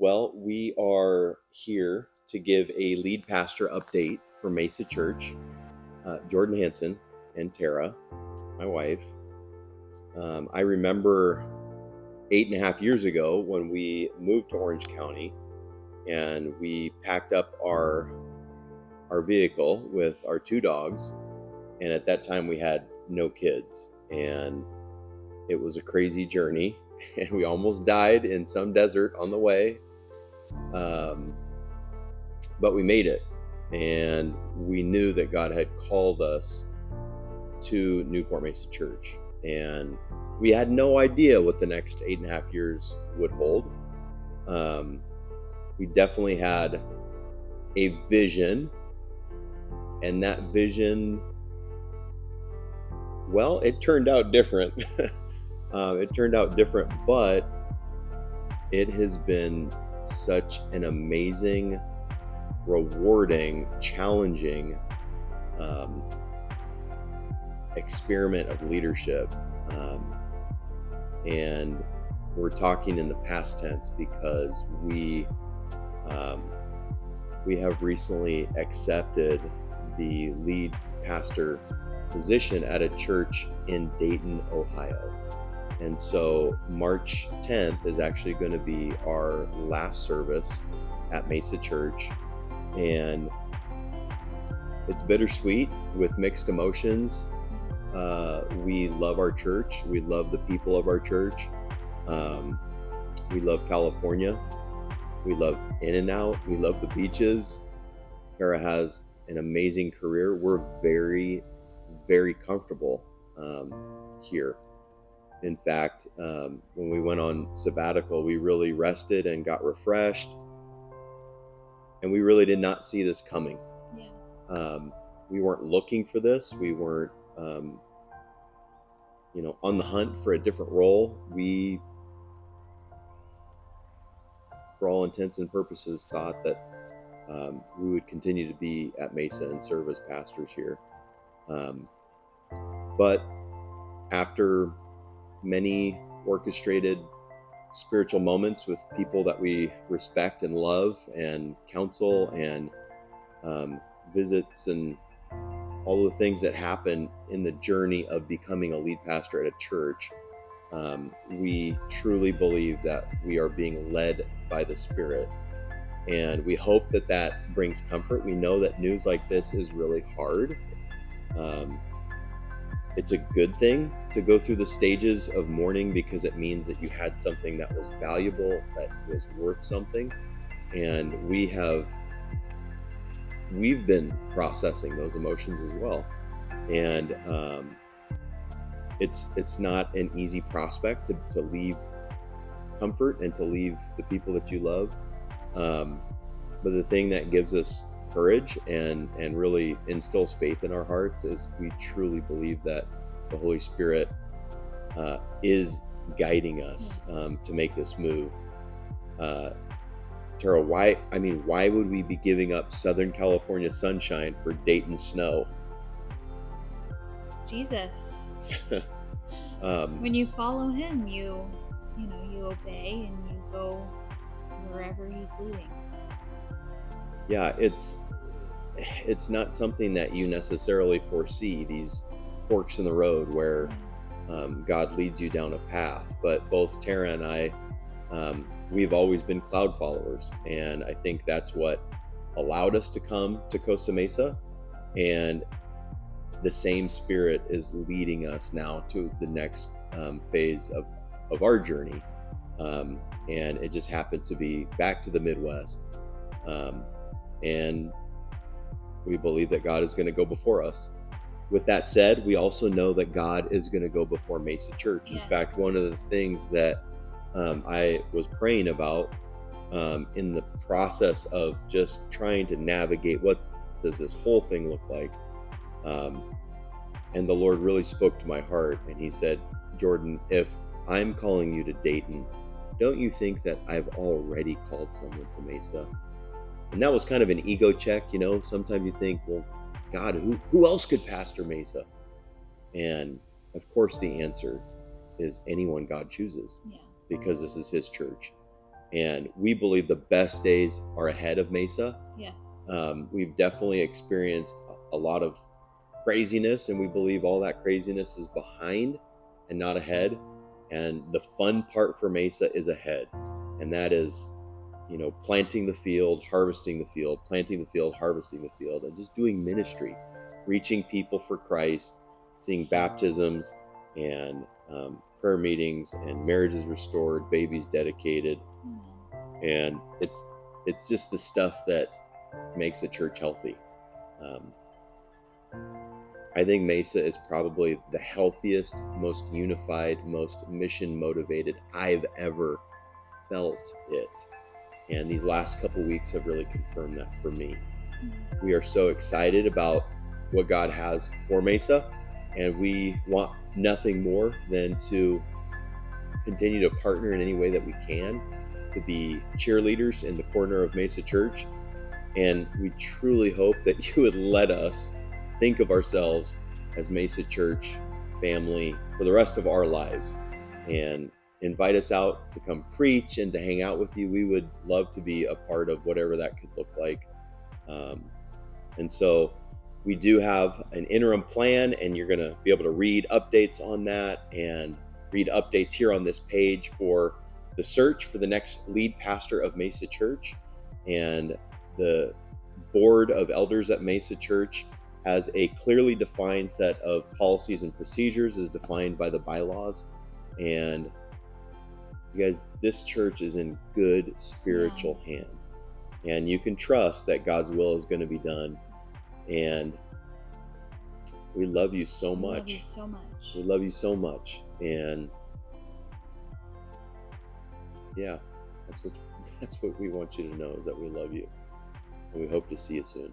Well, we are here to give a lead pastor update for Mesa Church. Jordan Hansen and Tara, my wife. I remember 8.5 years ago when we moved to Orange County and we packed up our vehicle with our two dogs. And at that time we had no kids, and it was a crazy journey and we almost died in some desert on the way. But we made it, and we knew that God had called us to Newport Mesa Church, and we had no idea what the next 8.5 years would hold. We definitely had a vision, and that vision, well, it turned out different. But it has been such an amazing, rewarding, challenging experiment of leadership. And we're talking in the past tense because we have recently accepted the lead pastor position at a church in Dayton, Ohio. And so March 10th is actually going to be our last service at Mesa Church. And it's bittersweet with mixed emotions. We love our church. We love the people of our church. We love California. We love In-N-Out. We love the beaches. Kara has an amazing career. We're very, very comfortable here. In fact, when we went on sabbatical, we really rested and got refreshed. And we really did not see this coming. Yeah. We weren't looking for this. We weren't, on the hunt for a different role. We, for all intents and purposes, thought that we would continue to be at Mesa and serve as pastors here. But after many orchestrated spiritual moments with people that we respect and love, and counsel and visits and all the things that happen in the journey of becoming a lead pastor at a church, we truly believe that we are being led by the Spirit. And we hope that that brings comfort. We know that news like this is really hard. It's a good thing to go through the stages of mourning because it means that you had something that was valuable, that was worth something. And we've been processing those emotions as well. And it's not an easy prospect to leave comfort and to leave the people that you love. But the thing that gives us courage and really instills faith in our hearts is we truly believe that the Holy Spirit is guiding us to make this move. Tara, why would we be giving up Southern California sunshine for Dayton snow? Jesus. When you follow him, you obey and you go wherever he's leading. Yeah, it's not something that you necessarily foresee, these forks in the road where God leads you down a path. But both Tara and I, we've always been cloud followers, and I think that's what allowed us to come to Costa Mesa. And the same Spirit is leading us now to the next phase of our journey. And it just happens to be back to the Midwest. And we believe that God is going to go before us. With that said, we also know that God is going to go before Mesa Church. Yes. In fact, one of the things that I was praying about in the process of just trying to navigate what does this whole thing look like, and the Lord really spoke to my heart, and he said, Jordan, if I'm calling you to Dayton, don't you think that I've already called someone to Mesa? And that was kind of an ego check, Sometimes you think, well, God, who else could pastor Mesa? And of course the answer is anyone God chooses, because this is his church. And we believe the best days are ahead of Mesa. Yes. We've definitely experienced a lot of craziness, and we believe all that craziness is behind and not ahead. And the fun part for Mesa is ahead, and that is, planting the field, harvesting the field, planting the field, harvesting the field, and just doing ministry, reaching people for Christ, seeing baptisms and prayer meetings and marriages restored, babies dedicated. And it's just the stuff that makes a church healthy. I think Mesa is probably the healthiest, most unified, most mission motivated I've ever felt it. And these last couple weeks have really confirmed that for me. We are so excited about what God has for Mesa, and we want nothing more than to continue to partner in any way that we can to be cheerleaders in the corner of Mesa Church. And we truly hope that you would let us think of ourselves as Mesa Church family for the rest of our lives, and invite us out to come preach and to hang out with you. We would love to be a part of whatever that could look like. And so we do have an interim plan, and you're going to be able to read updates on that and read updates here on this page for the search for the next lead pastor of Mesa Church. And the board of elders at Mesa Church has a clearly defined set of policies and procedures as defined by the bylaws. And you guys, this church is in good spiritual hands, and you can trust that God's will is going to be done. And we love you so much. We love you so much. We love you so much. And yeah, that's what we want you to know, is that we love you, and we hope to see you soon.